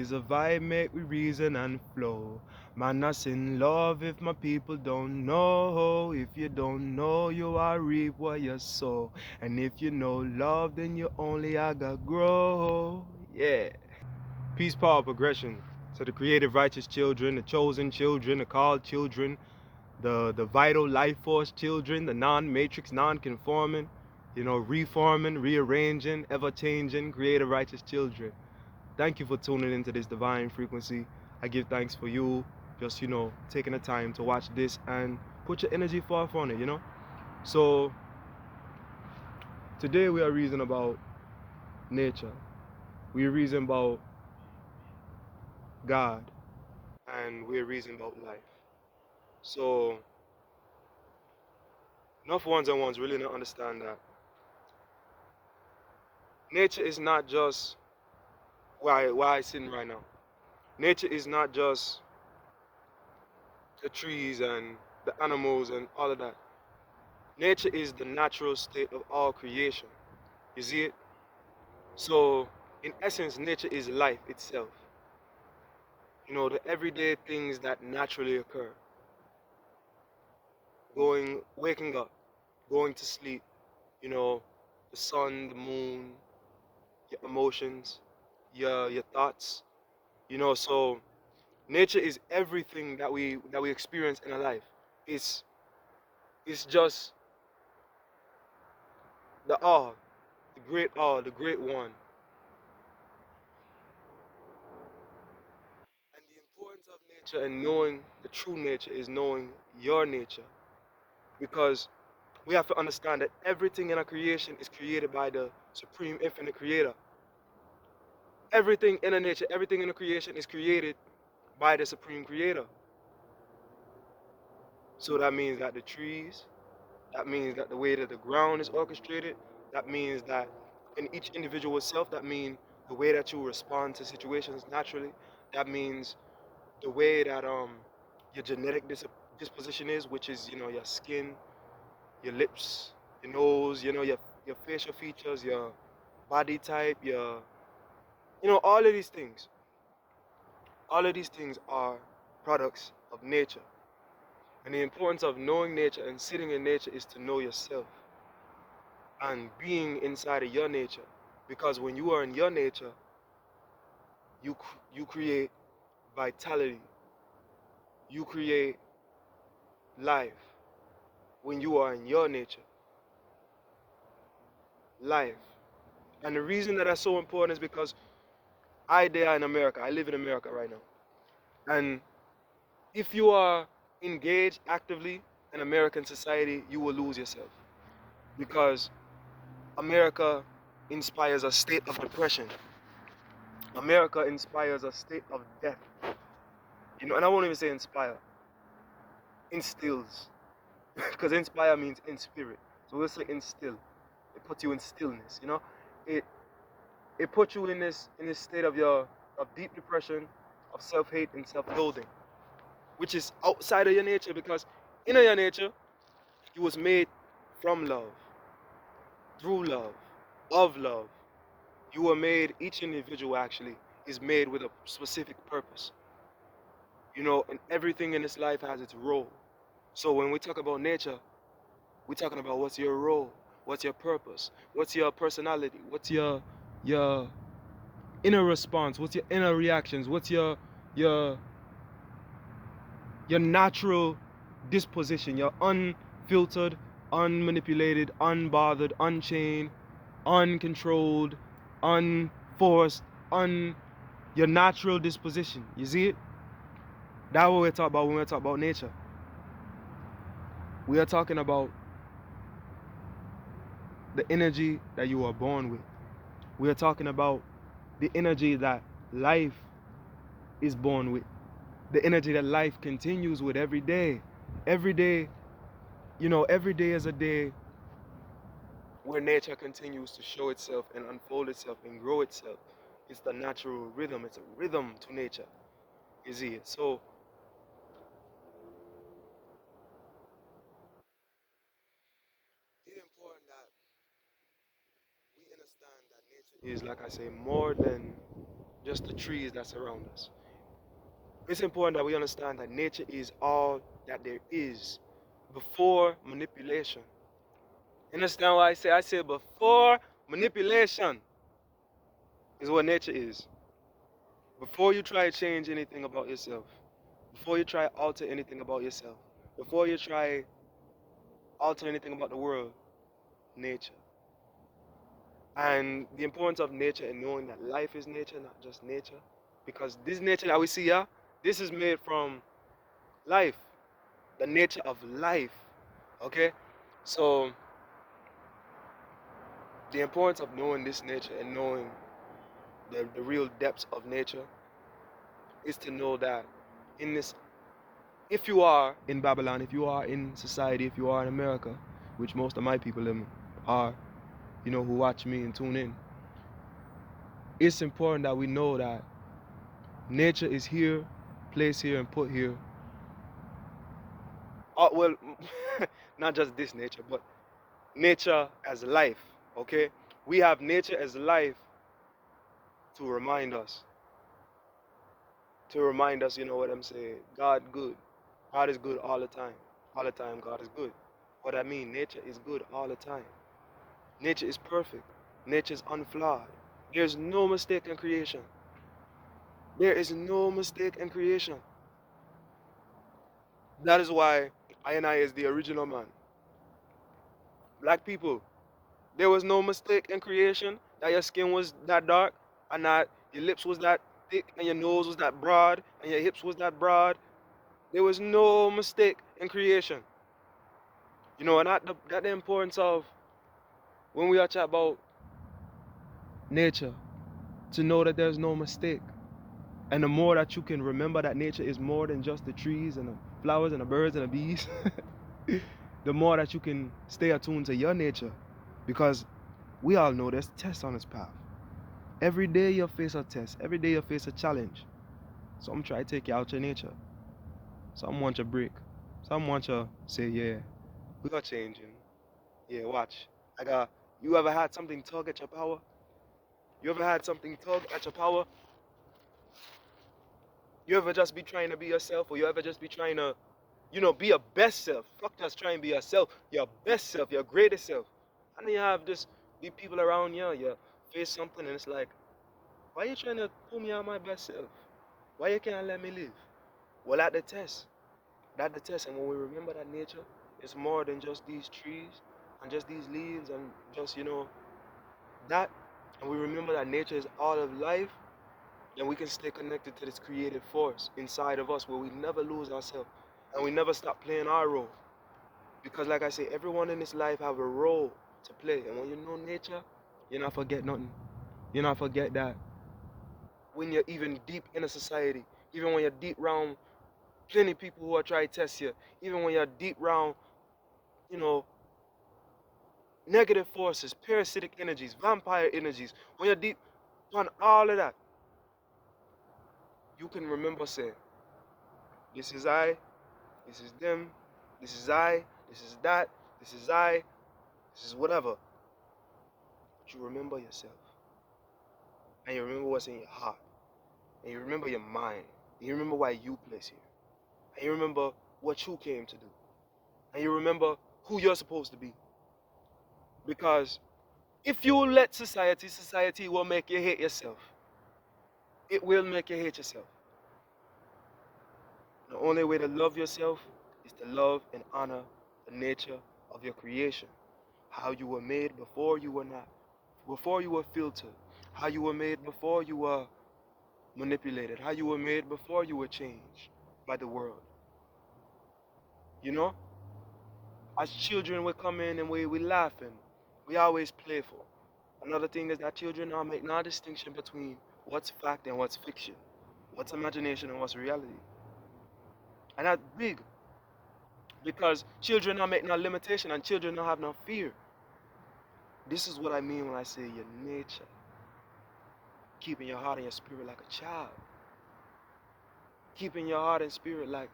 is a vibe, make we reason and flow. Man, us in love if my people don't know. If you don't know, you are reap what you sow. And if you know love, then you only I got grow. Yeah. Peace, power, progression. So the creative, righteous children, the chosen children, the called children, the vital life force children, the non-matrix, non-conforming, reforming, rearranging, ever-changing, creative, righteous children. Thank you for tuning into this divine frequency. I give thanks for you just, taking the time to watch this and put your energy forth on it. So today we are reasoning about nature. We reason about God, and we're reasoning about life. So enough ones and ones really don't understand that nature is not just where I sitting right now. Nature is not just the trees and the animals and all of that. Nature is the natural state of all creation. You see it? So, in essence, nature is life itself. The everyday things that naturally occur. Waking up, going to sleep, the sun, the moon, your emotions, your thoughts. So nature is everything that we experience in our life. It's it's just the all, the great all, the great one. And the importance of nature and knowing the true nature is knowing your nature. Because we have to understand that everything in our creation is created by the supreme infinite creator. Everything in our nature, everything in the creation is created by the supreme creator. So that means that the trees, that means that the way that the ground is orchestrated, that means that in each individual self, that means the way that you respond to situations naturally, that means the way that your genetic disposition is, which is your skin, your lips, your nose, your facial features, your body type, your all of these things. All of these things are products of nature. And the importance of knowing nature and sitting in nature is to know yourself and being inside of your nature. Because when you are in your nature, you create vitality. You create life. When you are in your nature, life. And the reason that that's so important is because I there in America. I live in America right now. And if you are engaged actively in American society, you will lose yourself. Because America inspires a state of depression. America inspires a state of death. And I won't even say inspire, instills. Because inspire means in spirit. So we'll say instill. It puts you in stillness. It it puts you in this state of deep depression, of self-hate and self-loathing, which is outside of your nature because in your nature, you was made from love, through love, of love. You were made, each individual actually is made with a specific purpose. And everything in this life has its role. So when we talk about nature, we're talking about what's your role, what's your purpose, what's your personality, what's your inner response, what's your inner reactions, what's your your natural disposition, your unfiltered, unmanipulated, unbothered, unchained, uncontrolled, unforced, your natural disposition. You see it? That's what we're talking about when we talk about nature. We are talking about the energy that you are born with. We are talking about the energy that life is born with. The energy that life continues with every day. Every day, every day is a day where nature continues to show itself and unfold itself and grow itself. It's the natural rhythm. It's a rhythm to nature. You see it? So it's important that we understand that nature is, like I say, more than just the trees that surround us. It's important that we understand that nature is all that there is before manipulation. You understand what I say? I say before manipulation is what nature is. Before you try to change anything about yourself, before you try to alter anything about yourself, before you try to alter anything about the world, nature. And the importance of nature and knowing that life is nature, not just nature. Because this nature that we see here, this is made from life, the nature of life. Okay? So, the importance of knowing this nature and knowing the real depths of nature is to know that in this, if you are in Babylon, if you are in society, if you are in America, which most of my people are, who watch me and tune in, it's important that we know that nature is here, placed here, and put here. Well, not just this nature, but nature as life, okay? We have nature as life to remind us. To remind us, you know what I'm saying? God good. God is good all the time. All the time, God is good. What I mean, nature is good all the time. Nature is perfect. Nature is unflawed. There's no mistake in creation. There is no mistake in creation. That is why I is the original man. Black people, there was no mistake in creation that your skin was that dark and that your lips was that thick and your nose was that broad and your hips was that broad. There was no mistake in creation. And that the importance of when we are chat about nature, to know that there's no mistake. And the more that you can remember that nature is more than just the trees and the flowers and the birds and the bees, the more that you can stay attuned to your nature. Because we all know there's tests on this path. Every day you face a test. Every day you face a challenge. Some try to take you out your nature. Some want you to break. Some want you to say, yeah, we are changing. Yeah, watch. You ever had something tug at your power? You ever had something tug at your power? You ever just be trying to be yourself, or you ever just be trying to, be your best self? Fuck just trying to be yourself, your best self, your greatest self. And then you have these people around you face something and it's like, why you trying to pull me out my best self? Why you can't let me live? Well, at the test. And when we remember that nature is more than just these trees and just these leaves and just, that, and we remember that nature is all of life, then we can stay connected to this creative force inside of us where we never lose ourselves and we never stop playing our role. Because like I say, everyone in this life have a role to play. And when you know nature, you not forget nothing. You not forget that when you're even deep in a society, even when you're deep around plenty people who are trying to test you, even when you're deep around, you know, negative forces, parasitic energies, vampire energies, when you're deep on all of that, you can remember saying, this is I, this is them, this is I, this is that, this is I, this is whatever. But you remember yourself. And you remember what's in your heart. And you remember your mind. And you remember why you place here. And you remember what you came to do. And you remember who you're supposed to be. Because if you let society will make you hate yourself. It will make you hate yourself. The only way to love yourself is to love and honor the nature of your creation. How you were made before you were not. Before you were filtered. How you were made before you were manipulated. How you were made before you were changed by the world. As children we come in and we laughing. We always playful. Another thing is that children now make no distinction between what's fact and what's fiction. What's imagination and what's reality. And that's big. Because children now make no limitation and children now have no fear. This is what I mean when I say your nature. Keeping your heart and your spirit like a child. Keeping your heart and spirit like,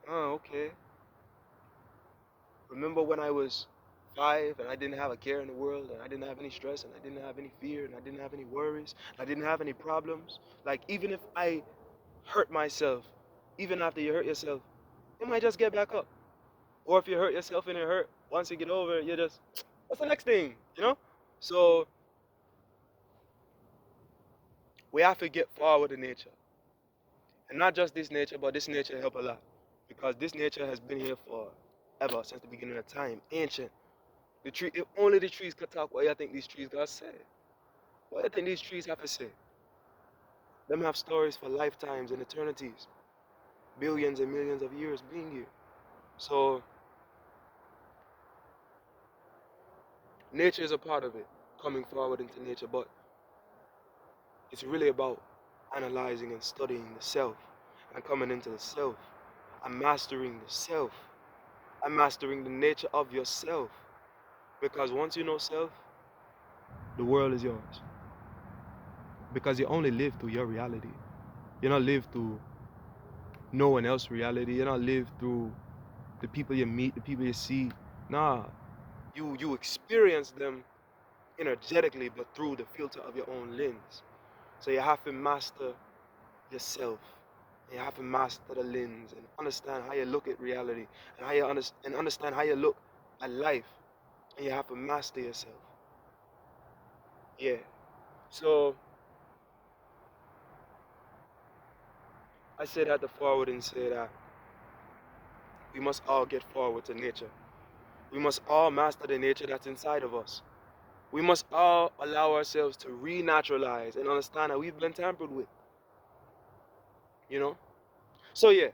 oh, okay. Remember when I was 5 and I didn't have a care in the world and I didn't have any stress and I didn't have any fear and I didn't have any worries and I didn't have any problems. Like even if I hurt myself, even after you hurt yourself, you might just get back up. Or if you hurt yourself and it hurt, once you get over it, you just, what's the next thing, you know? So we have to get forward in nature. And not just this nature, but this nature help a lot. Because this nature has been here forever, since the beginning of time, ancient. The tree, if only the trees could talk, what do you think these trees got to say? What do you think these trees have to say? Them have stories for lifetimes and eternities, billions and millions of years being here. So nature is a part of it, coming forward into nature, but it's really about analyzing and studying the self and coming into the self and mastering the self and mastering the nature of yourself. Because once you know self, the world is yours. Because you only live through your reality. You don't live through no one else's reality. You don't live through the people you meet, the people you see. Nah, you experience them energetically, but through the filter of your own lens. So you have to master yourself. You have to master the lens and understand how you look at reality and how you understand how you look at life. And you have to master yourself. Yeah. So I say that to forward and say that we must all get forward to nature. We must all master the nature that's inside of us. We must all allow ourselves to renaturalize and understand that we've been tampered with. You know? So yeah,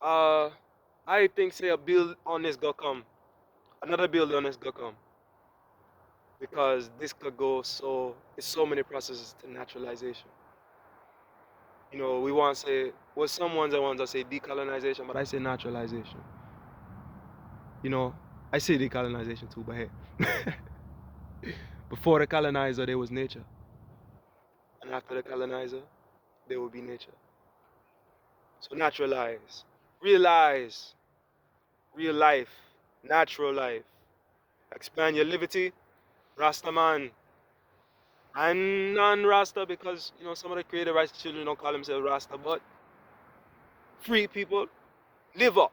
I think say a build on this go come. Another build on this go come. Because this could go it's so many processes to naturalization. You know, we want to say, well, some ones I want to say decolonization, but I say naturalization. You know, I say decolonization too, but hey. Before the colonizer, there was nature. And after the colonizer, there will be nature. So naturalize, realize, real life, natural life. Expand your liberty, Rasta man. And non-Rasta because, you know, some of the creative rights children don't call themselves Rasta, but free people, live up,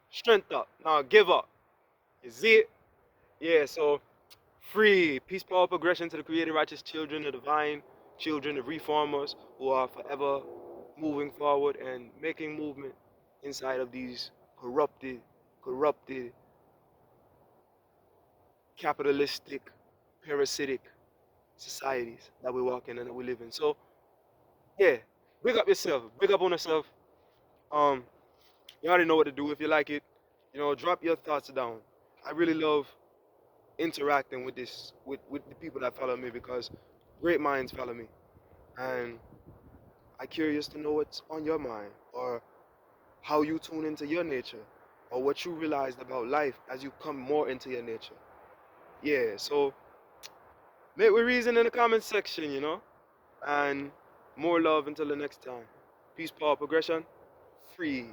strength up, now give up. You see it? Yeah, so free, peace, power, progression to the creative righteous children, the divine children, the reformers who are forever moving forward and making movement inside of these corrupted, capitalistic, parasitic societies that we walk in and that we live in. So yeah, big up yourself, big up on yourself. Um, you already know what to do. If you like it, you know, drop your thoughts down. I really love interacting with with the people that follow me because great minds follow me. And I'm curious to know what's on your mind or how you tune into your nature or what you realized about life as you come more into your nature. Yeah, so make we reason in the comment section, you know, and more love until the next time. Peace, power, progression, free.